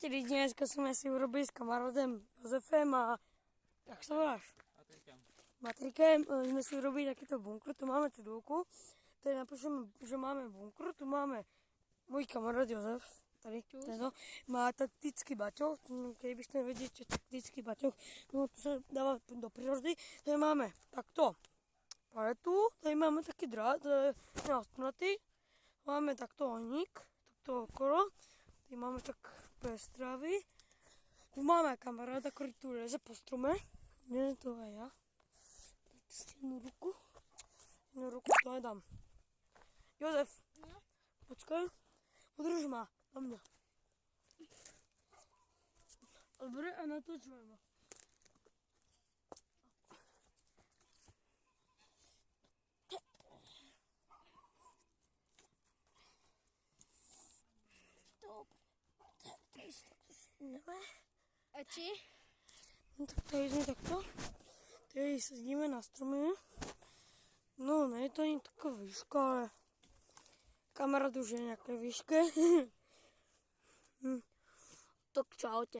Čaute lidi, dneska jsme si urobili s kamarádem Josefem a jak se voláš? Matrikem. Jsme si urobili takýto bunkr, tu máme cedulku, tady napíšeme, že máme bunkr, tu máme můj kamarád Josef, tady tento, má taktický baťoch, kdybyste nevěděli, čo je taktický baťoch, no to se dává do přírody, tady máme takto paletu, tady máme taky drát, neostnatý, máme takto ohník, takto okolo, tady máme tak strávy. Tu máme kamaráda, který tu leze po strome. Ne, to aj ja. Jednu ruku to nedám. Josef, no? Počkej, podrž ma na mňa. Dobre, a natočujeme. Dobre. Tady si takto sedneme. A či? No tak tady jsme takto. Tady sedíme na stromě. No, ne je to ani taková výška, ale kamarád už je nějaké výšky. Tak čaute.